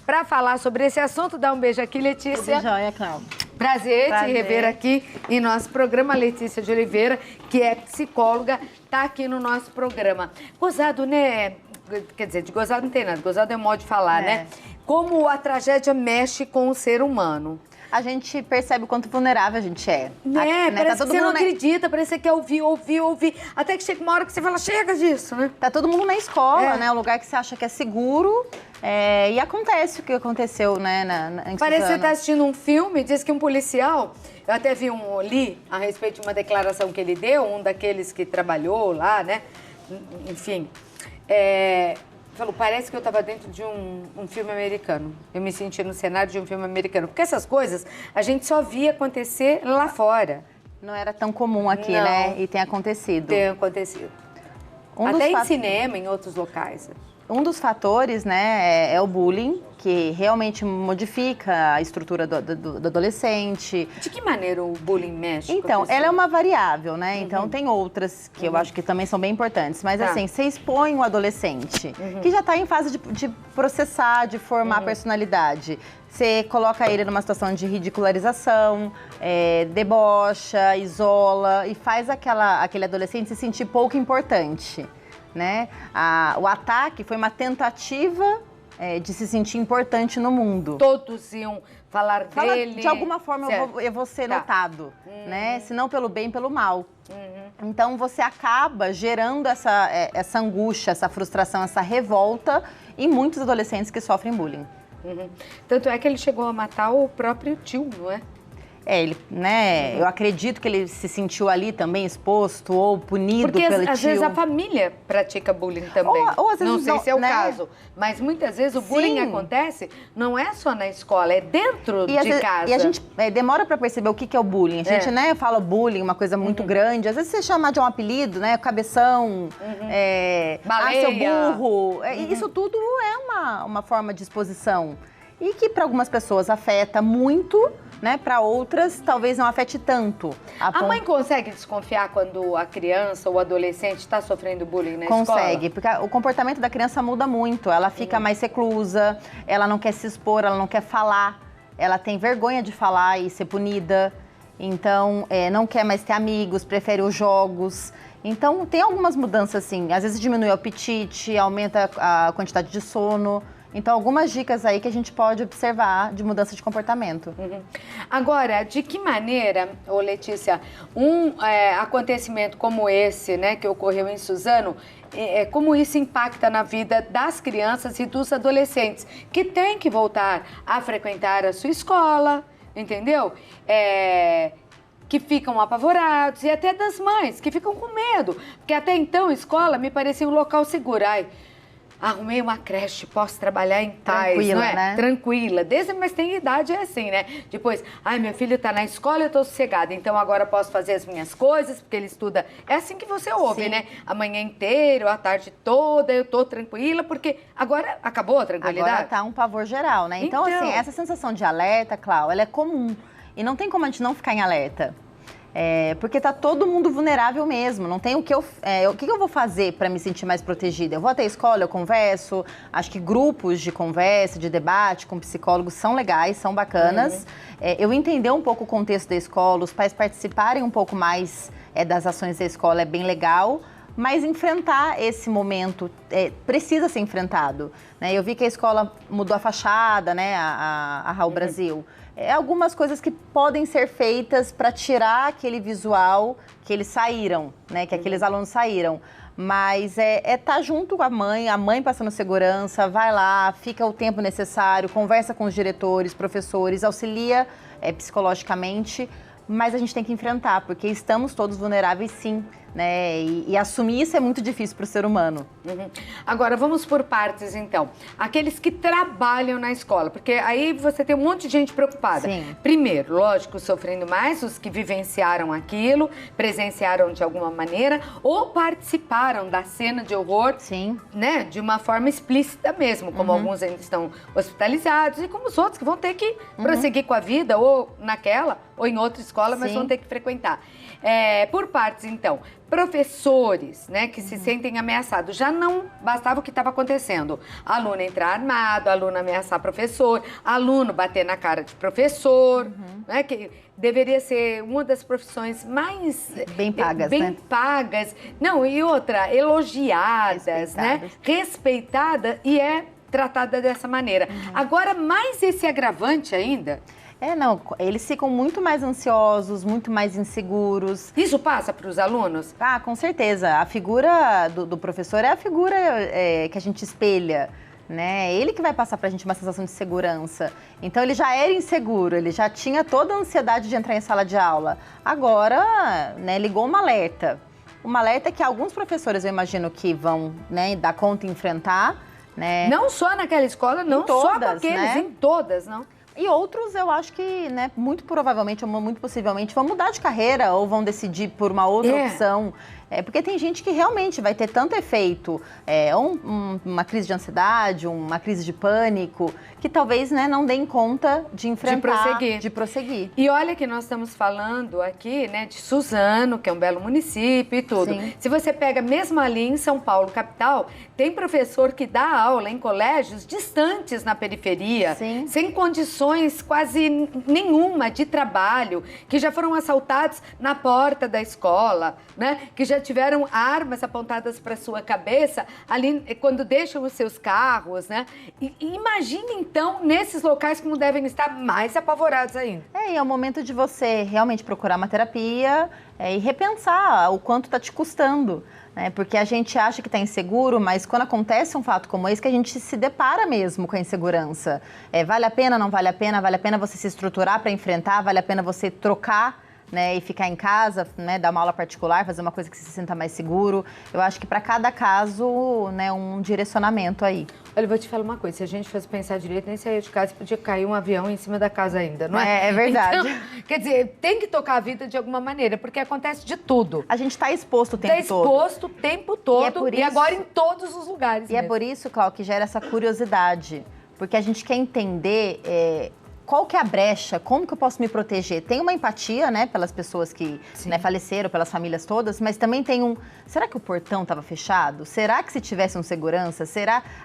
para falar sobre esse assunto. Dá um beijo aqui, Letícia. Tudo jóia, Cláudia. Prazer te rever aqui em nosso programa. Letícia de Oliveira, que é psicóloga, tá aqui no nosso programa. Gozado, né? Quer dizer, de gozado não tem nada. Gozado é modo de falar, né? Como a tragédia mexe com o ser humano. A gente percebe o quanto vulnerável a gente é. Parece que você não acredita, parece que você quer ouvir. Até que chega uma hora que você fala, chega disso, né? Tá todo mundo na escola, né? O lugar que você acha que é seguro. E acontece o que aconteceu, né, em Parece que você Suzano. tá assistindo um filme, diz que um policial, eu até li a respeito de uma declaração que ele deu, um daqueles que trabalhou lá, né? Enfim, falou, parece que eu estava dentro de um filme americano. Eu me senti no cenário de um filme americano. Porque essas coisas a gente só via acontecer lá fora. Não era tão comum aqui, né? E tem acontecido. Tem acontecido. Até em cinema, em outros locais. Um dos fatores, né, é o bullying, que realmente modifica a estrutura do adolescente. De que maneira o bullying mexe? Então, ela é uma variável, né? Então, tem outras que eu acho que também são bem importantes. Mas, assim, você expõe o adolescente, que já está em fase de processar, de formar a personalidade. Você coloca ele numa situação de ridicularização, debocha, isola e faz aquele adolescente se sentir pouco importante. Né? O ataque foi uma tentativa de se sentir importante no mundo. Todos iam falar dele. De alguma forma eu vou ser notado, né? Se não pelo bem, pelo mal. Então você acaba gerando essa angústia, essa frustração, essa revolta em muitos adolescentes que sofrem bullying. Tanto é que ele chegou a matar o próprio tio, não é? Ele, né? Eu acredito que ele se sentiu ali também exposto ou punido pelo tio. Porque às vezes a família pratica bullying também. Ou às vezes não sei se é o né? caso, mas muitas vezes o bullying acontece não é só na escola, é dentro de casa. E a gente demora para perceber o que é o bullying. A gente, né, fala bullying, uma coisa muito grande. Às vezes você chama de um apelido, né, cabeção, baleia, seu burro. Isso tudo é uma forma de exposição. E que para algumas pessoas afeta muito, né? Para outras, talvez não afete tanto. A mãe consegue desconfiar quando a criança ou o adolescente está sofrendo bullying na escola? Consegue, porque o comportamento da criança muda muito. Ela fica mais reclusa, ela não quer se expor, ela não quer falar. Ela tem vergonha de falar e ser punida. Então, não quer mais ter amigos, prefere os jogos. Então, tem algumas mudanças, assim. Às vezes diminui o apetite, aumenta a quantidade de sono. Então, algumas dicas aí que a gente pode observar de mudança de comportamento. Agora, de que maneira, Letícia, um acontecimento como esse, né, que ocorreu em Suzano, como isso impacta na vida das crianças e dos adolescentes que têm que voltar a frequentar a sua escola, entendeu? Que ficam apavorados, e até das mães, que ficam com medo, porque até então a escola me parecia um local seguro. Arrumei uma creche, posso trabalhar em paz, tranquila, não é? né? Tranquila. Mas tem idade, é assim, né? Depois, meu filho tá na escola, eu tô sossegada, então agora posso fazer as minhas coisas, porque ele estuda. É assim que você ouve, né? A manhã inteira, a tarde toda, eu tô tranquila, porque agora acabou a tranquilidade. Agora tá um pavor geral, né? Então, assim, essa sensação de alerta, Clau, ela é comum. E não tem como a gente não ficar em alerta. Porque tá todo mundo vulnerável mesmo, não tem o que eu vou fazer para me sentir mais protegida? Eu vou até a escola, eu converso, acho que grupos de conversa, de debate com psicólogos são legais, são bacanas. Eu entender um pouco o contexto da escola, os pais participarem um pouco mais das ações da escola é bem legal, mas enfrentar esse momento precisa ser enfrentado, né? Eu vi que a escola mudou a fachada, né, a Raul Brasil. Algumas coisas que podem ser feitas para tirar aquele visual que eles saíram, né? Que aqueles alunos saíram. Mas tá junto com a mãe passando segurança, vai lá, fica o tempo necessário, conversa com os diretores, professores, auxilia psicologicamente, mas a gente tem que enfrentar, porque estamos todos vulneráveis sim, né? E assumir isso é muito difícil para o ser humano. Agora, vamos por partes, então. Aqueles que trabalham na escola, porque aí você tem um monte de gente preocupada. Sim. Primeiro, lógico, sofrendo mais, os que vivenciaram aquilo, presenciaram de alguma maneira, ou participaram da cena de horror, Sim. né? De uma forma explícita mesmo, como alguns ainda estão hospitalizados, e como os outros que vão ter que prosseguir com a vida, ou naquela, ou em outra escola, mas Sim. vão ter que frequentar. Por partes, então, professores, né, que se sentem ameaçados. Já não bastava o que estava acontecendo. Aluno entrar armado, aluno ameaçar professor, aluno bater na cara de professor, né, que deveria ser uma das profissões mais bem pagas, bem pagas. Não, e outra, elogiadas, né, respeitada e é tratada dessa maneira. Agora, mais esse agravante ainda. Não, eles ficam muito mais ansiosos, muito mais inseguros. Isso passa para os alunos? Ah, com certeza. A figura do professor é a figura que a gente espelha, né? Ele que vai passar pra gente uma sensação de segurança. Então, ele já era inseguro, ele já tinha toda a ansiedade de entrar em sala de aula. Agora, né, ligou um alerta. Um alerta que alguns professores, eu imagino, que vão, né, dar conta e enfrentar, né? Não só naquela escola, não só com aqueles, né? em todas, não. E outros, eu acho que, né, muito provavelmente, ou muito possivelmente, vão mudar de carreira ou vão decidir por uma outra opção. Porque tem gente que realmente vai ter tanto efeito, uma crise de ansiedade, uma crise de pânico, que talvez, né, não deem conta de enfrentar, de prosseguir. E olha que nós estamos falando aqui, né, de Suzano, que é um belo município e tudo. Sim. Se você pega mesmo ali em São Paulo, capital, tem professor que dá aula em colégios distantes na periferia, Sim. sem condições quase nenhuma de trabalho, que já foram assaltados na porta da escola, né, que já tiveram armas apontadas para sua cabeça ali quando deixam os seus carros, né? E imagine então nesses locais como devem estar mais apavorados ainda. E é o momento de você realmente procurar uma terapia e repensar o quanto está te custando, né? Porque a gente acha que está inseguro, mas quando acontece um fato como esse, que a gente se depara mesmo com a insegurança. Vale a pena, não vale a pena? Vale a pena você se estruturar para enfrentar? Vale a pena você trocar, né, e ficar em casa, né, dar uma aula particular, fazer uma coisa que se sinta mais seguro? Eu acho que para cada caso, né, um direcionamento aí. Olha, eu vou te falar uma coisa, se a gente fosse pensar direito, nem sair de casa, podia cair um avião em cima da casa ainda, não é? É verdade. Então, quer dizer, tem que tocar a vida de alguma maneira, porque acontece de tudo. A gente está exposto o tempo todo. Está exposto o tempo todo e agora em todos os lugares mesmo. É por isso, Cláudia, que gera essa curiosidade, porque a gente quer entender qual que é a brecha, como que eu posso me proteger. Tem uma empatia, né, pelas pessoas que, né, faleceram, pelas famílias todas, mas também tem será que o portão estava fechado? Será que se tivesse um segurança?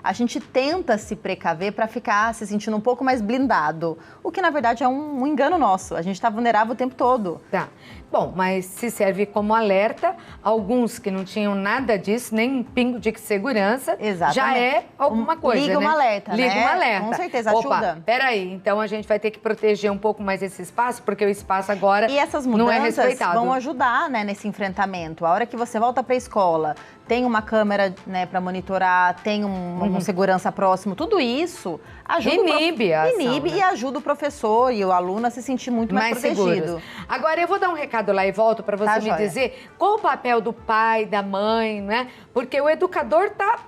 A gente tenta se precaver para ficar se sentindo um pouco mais blindado, o que na verdade é um engano nosso. A gente está vulnerável o tempo todo. Tá. Bom, mas se serve como alerta, alguns que não tinham nada disso, nem um pingo de segurança, já é alguma coisa, Liga um alerta, Liga um alerta. Com certeza, ajuda. Peraí, então a gente vai ter que proteger um pouco mais esse espaço, porque o espaço agora e essas não é mudanças respeitado. Vão ajudar, né, nesse enfrentamento. A hora que você volta para a escola, tem uma câmera, né, para monitorar, tem um segurança próximo, tudo isso ajuda inibe e ajuda o professor e o aluno a se sentir muito mais protegido. Seguros. Agora, eu vou dar um recado lá e volto para você me dizer qual o papel do pai, da mãe, né? Porque o educador está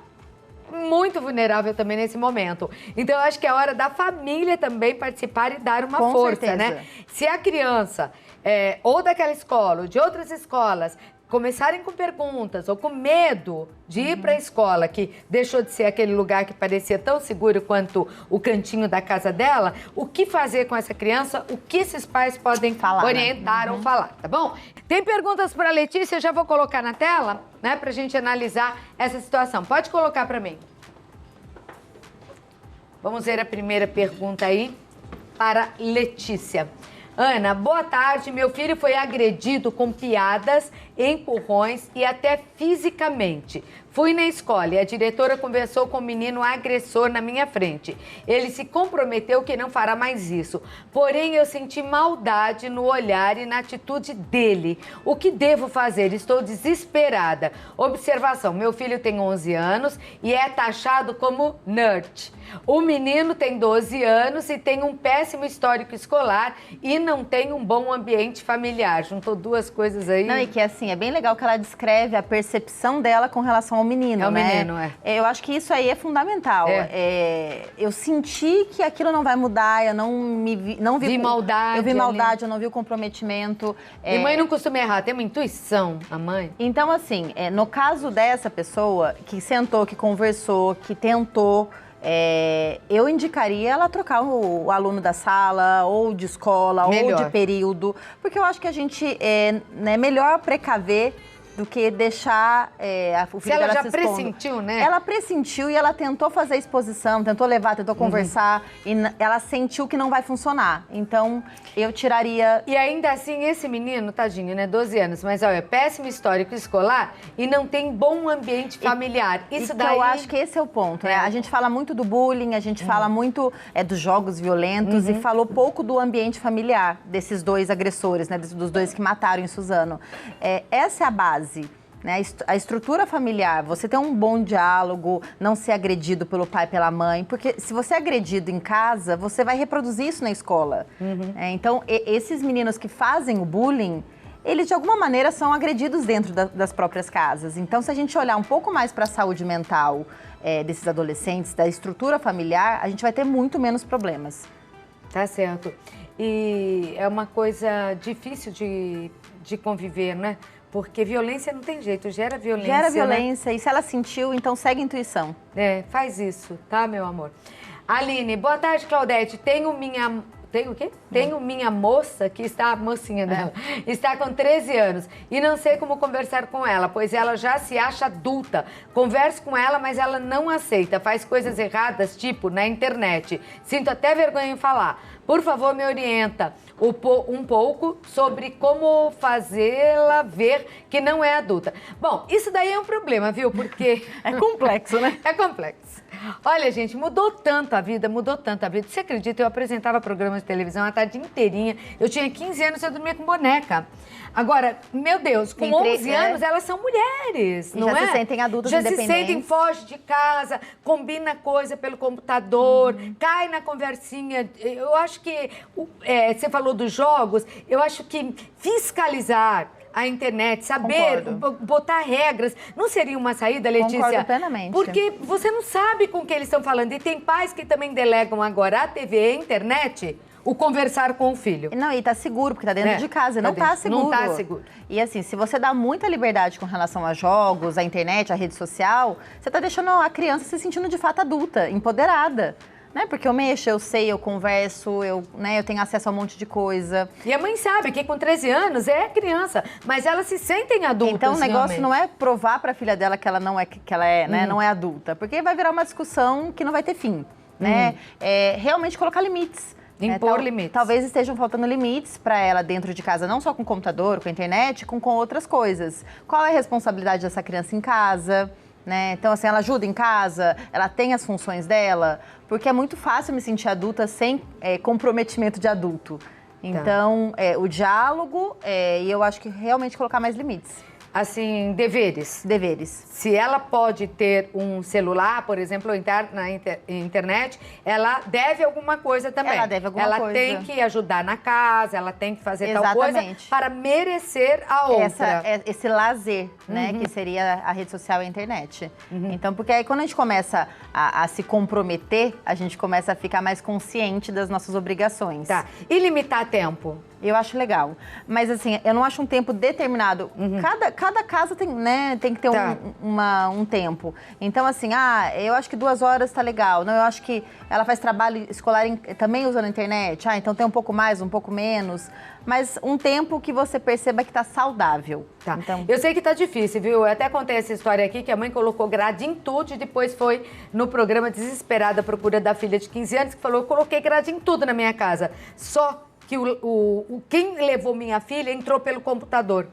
muito vulnerável também nesse momento. Então, eu acho que é hora da família também participar e dar uma força, né? Se a criança, ou daquela escola, ou de outras escolas, começarem com perguntas ou com medo de ir para a escola, que deixou de ser aquele lugar que parecia tão seguro quanto o cantinho da casa dela, o que fazer com essa criança, o que esses pais podem orientar ou falar, tá bom? Tem perguntas para a Letícia, eu já vou colocar na tela, né, para a gente analisar essa situação. Pode colocar para mim. Vamos ver a primeira pergunta aí para Letícia. Ana, boa tarde. Meu filho foi agredido com piadas, empurrões e até fisicamente. Fui na escola e a diretora conversou com o menino agressor na minha frente. Ele se comprometeu que não fará mais isso. Porém, eu senti maldade no olhar e na atitude dele. O que devo fazer? Estou desesperada. Observação, meu filho tem 11 anos e é taxado como nerd. O menino tem 12 anos e tem um péssimo histórico escolar e não tem um bom ambiente familiar. Juntou duas coisas aí. Não, e que assim, é bem legal que ela descreve a percepção dela com relação ao menino, né? Menino, eu acho que isso aí é fundamental. Eu senti que aquilo não vai mudar, eu não vi maldade. Eu vi maldade, eu não vi o comprometimento. E mãe não costuma errar, tem uma intuição, a mãe. Então, assim, no caso dessa pessoa que sentou, que conversou, que tentou, eu indicaria ela trocar o aluno da sala, ou de escola, ou de período, porque eu acho que a gente é melhor precaver do que deixar o filho dela se expondo. Ela já pressentiu, né? Ela pressentiu e ela tentou fazer a exposição, tentou levar, tentou conversar, e ela sentiu que não vai funcionar. Então, eu tiraria... E ainda assim, esse menino, tadinho, né, 12 anos, mas olha, péssimo histórico escolar e não tem bom ambiente familiar. Isso daí... eu acho que esse é o ponto, né? A gente fala muito do bullying, a gente fala muito dos jogos violentos e falou pouco do ambiente familiar desses dois agressores, né? Dos dois que mataram em Suzano. Essa é a base. Né? A estrutura familiar, você ter um bom diálogo, não ser agredido pelo pai e pela mãe, porque se você é agredido em casa, você vai reproduzir isso na escola. Então, esses meninos que fazem o bullying, eles de alguma maneira são agredidos dentro das próprias casas. Então, se a gente olhar um pouco mais para a saúde mental desses adolescentes, da estrutura familiar, a gente vai ter muito menos problemas. Tá certo. E é uma coisa difícil de conviver, né? Porque violência não tem jeito, gera violência. Gera violência, né? E se ela sentiu, então segue a intuição. Faz isso, tá, meu amor? Aline, boa tarde, Claudete. Tenho o quê? Tenho minha moça, que está, a mocinha dela, está com 13 anos e não sei como conversar com ela, pois ela já se acha adulta. Converso com ela, mas ela não aceita, faz coisas erradas, tipo na internet. Sinto até vergonha em falar. Por favor, me orienta um pouco sobre como fazê-la ver que não é adulta. Bom, isso daí é um problema, viu? Porque... É complexo, né? É complexo. Olha, gente, mudou tanto a vida, mudou tanto a vida. Você acredita? Eu apresentava programas de televisão a tarde inteirinha. Eu tinha 15 anos e eu dormia com boneca. Agora, meu Deus, com 11 anos, elas são mulheres, não é? Já se sentem adultas independentes. Já se sentem, foge de casa, combina coisa pelo computador, cai na conversinha. Eu acho que, você falou dos jogos, eu acho que fiscalizar a internet, saber, botar regras, não seria uma saída, Letícia? Concordo plenamente. Porque você não sabe com quem eles estão falando. E tem pais que também delegam agora a TV e a internet o conversar com o filho. Não, e tá seguro, porque tá dentro de casa. Não tá seguro. Não tá seguro. E assim, se você dá muita liberdade com relação a jogos, a internet, a rede social, você tá deixando a criança se sentindo de fato adulta, empoderada. Né? Porque eu mexo, eu sei, eu converso, eu tenho acesso a um monte de coisa. E a mãe sabe que com 13 anos é criança, mas elas se sentem adultas. Então o negócio não é provar para a filha dela que ela não é, né? Não é adulta, porque vai virar uma discussão que não vai ter fim, né? Realmente colocar limites. Impor limites. Talvez estejam faltando limites para ela dentro de casa, não só com o computador, com a internet, com outras coisas. Qual é a responsabilidade dessa criança em casa? Né? Então, assim, ela ajuda em casa, ela tem as funções dela, porque é muito fácil me sentir adulta sem comprometimento de adulto. Então, o diálogo e eu acho que realmente colocar mais limites. Assim, deveres. Deveres. Se ela pode ter um celular, por exemplo, ou entrar na internet, ela deve alguma coisa também. Ela deve alguma coisa. Ela tem que ajudar na casa, ela tem que fazer Exatamente. tal coisa para merecer a outra. Esse lazer, né, que seria a rede social e a internet. Então, porque aí quando a gente começa a se comprometer, a gente começa a ficar mais consciente das nossas obrigações. Tá. E limitar tempo? Eu acho legal. Mas assim, eu não acho um tempo determinado. Cada casa tem, né, tem que ter um tempo. Então, assim, eu acho que 2 horas tá legal. Não, eu acho que ela faz trabalho escolar também usando a internet. Então tem um pouco mais, um pouco menos. Mas um tempo que você perceba que tá saudável. Tá. Então... Eu sei que tá difícil, viu? Eu até contei essa história aqui, que a mãe colocou grade em tudo e depois foi no programa Desesperada à Procura da Filha de 15 anos, que falou, eu coloquei grade em tudo na minha casa. Só que quem levou minha filha entrou pelo computador,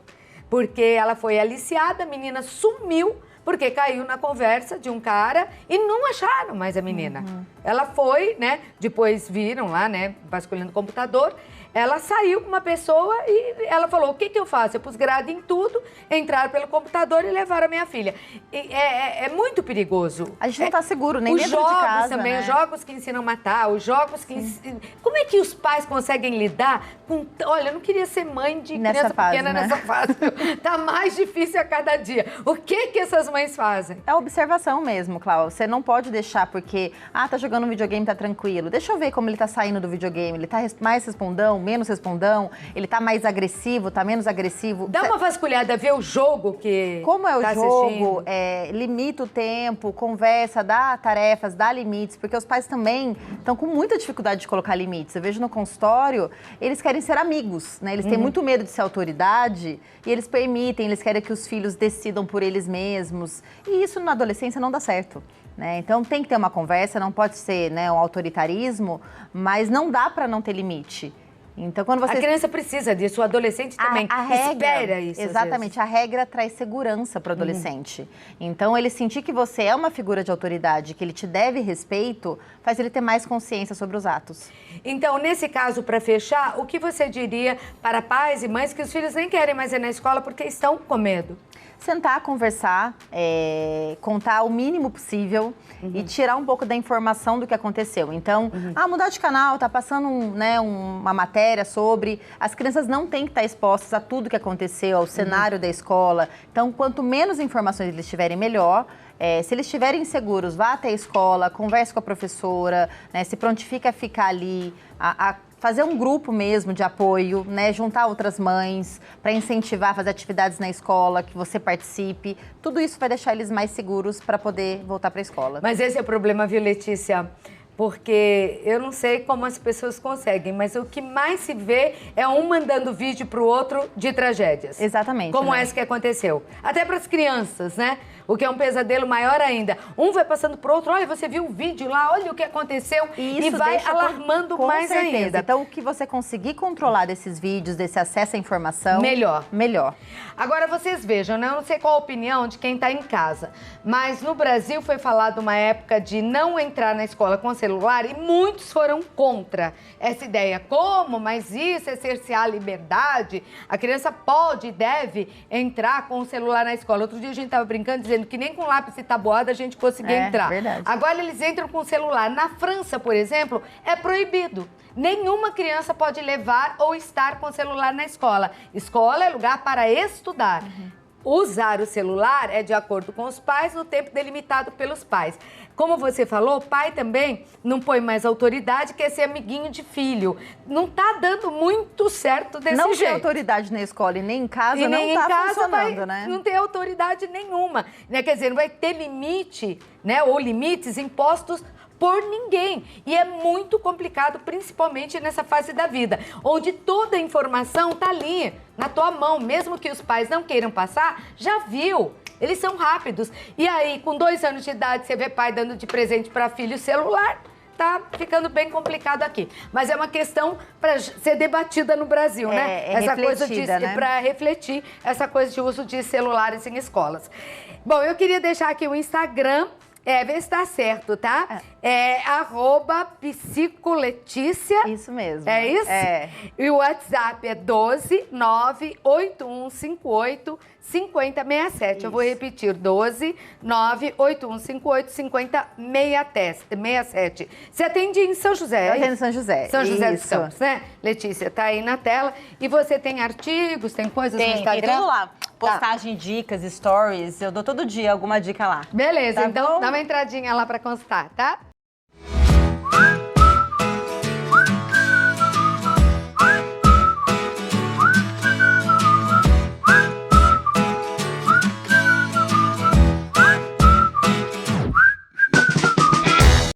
porque ela foi aliciada, a menina sumiu, porque caiu na conversa de um cara e não acharam mais a menina. Ela foi, né, depois viram lá, né, vasculhando o computador, ela saiu com uma pessoa e ela falou, o que eu faço? Eu pus grade em tudo, entraram pelo computador e levaram a minha filha. É muito perigoso. A gente não tá seguro, nem dentro de casa, Os jogos também, né? Os jogos que ensinam a matar, os jogos que ensinam... Como é que os pais conseguem lidar com... Olha, eu não queria ser mãe de criança pequena nessa fase. Tá mais difícil a cada dia. O que essas mães fazem? É observação mesmo, Cláudia. Você não pode deixar porque, tá jogando jogando um videogame, tá tranquilo. Deixa eu ver como ele tá saindo do videogame. Ele tá mais respondão, menos respondão? Ele tá mais agressivo, tá menos agressivo? Dá uma vasculhada, ver o jogo que como é o tá jogo, limita o tempo, conversa, dá tarefas, dá limites, porque os pais também estão com muita dificuldade de colocar limites. Eu vejo no consultório, eles querem ser amigos, né? Eles têm muito medo de ser autoridade e eles permitem, eles querem que os filhos decidam por eles mesmos. E isso na adolescência não dá certo. Né? Então tem que ter uma conversa, não pode ser, né, um autoritarismo, mas não dá para não ter limite. Então, quando você... A criança precisa disso, o adolescente também espera isso. Exatamente, a regra traz segurança para o adolescente. Então, ele sentir que você é uma figura de autoridade, que ele te deve respeito, faz ele ter mais consciência sobre os atos. Então, nesse caso, para fechar, o que você diria para pais e mães que os filhos nem querem mais ir na escola porque estão com medo? Sentar, conversar, contar o mínimo possível e tirar um pouco da informação do que aconteceu. Então, mudar de canal, tá passando uma matéria sobre... As crianças não têm que estar expostas a tudo que aconteceu, ao cenário da escola. Então, quanto menos informações eles tiverem, melhor. Se eles estiverem inseguros, vá até a escola, converse com a professora, né, se prontifica a ficar ali, a fazer um grupo mesmo de apoio, né, juntar outras mães para incentivar a fazer atividades na escola, que você participe. Tudo isso vai deixar eles mais seguros para poder voltar para a escola. Mas esse é o problema, viu, Letícia? Porque eu não sei como as pessoas conseguem, mas o que mais se vê é um mandando vídeo para o outro de tragédias. Exatamente. Como né? essa que aconteceu. Até para as crianças, né? O que é um pesadelo maior ainda. Um vai passando pro outro, olha, você viu o vídeo lá, olha o que aconteceu. E vai alarmando com mais certeza. ainda. Então, o que você conseguir controlar desses vídeos, desse acesso à informação... Melhor. Agora, vocês vejam, né? Eu não sei qual a opinião de quem está em casa, mas no Brasil foi falado uma época de não entrar na escola com celular e muitos foram contra essa ideia. Como? Mas isso é cercear a liberdade? A criança pode e deve entrar com o celular na escola. Outro dia a gente estava brincando, dizendo que nem com lápis e tabuada a gente conseguia entrar. Verdade. Agora eles entram com o celular. Na França, por exemplo, é proibido. Nenhuma criança pode levar ou estar com o celular na escola. Escola é lugar para estudar. Usar o celular é de acordo com os pais, no tempo delimitado pelos pais. Como você falou, o pai também não põe mais autoridade, quer ser amiguinho de filho. Não está dando muito certo desse jeito. Não ter autoridade na escola e nem em casa e não está funcionando, né? Não tem autoridade nenhuma. Né? Quer dizer, não vai ter limite, né? Ou limites impostos por ninguém. E é muito complicado, principalmente nessa fase da vida, onde toda a informação está ali, na tua mão. Mesmo que os pais não queiram passar, já viu. Eles são rápidos. E aí, com 2 anos de idade, você vê pai dando de presente para filho celular, tá ficando bem complicado aqui. Mas é uma questão para ser debatida no Brasil, né? Essa coisa de, né? Para refletir essa coisa de uso de celulares em escolas. Bom, eu queria deixar aqui o Instagram. Vê se tá certo, tá? @psicoletícia. Isso mesmo. É isso? E o WhatsApp é 12 98158 5067. Eu vou repetir, 12 98158 5067. Você atende em São José? Eu atendo em São José. São José dos Campos, né? Letícia, tá aí na tela. E você tem artigos, tem coisas no Instagram? Tem tudo lá. Postagem, dicas, stories. Eu dou todo dia alguma dica lá. Beleza, tá então bom? dá uma entradinha lá pra constar, tá?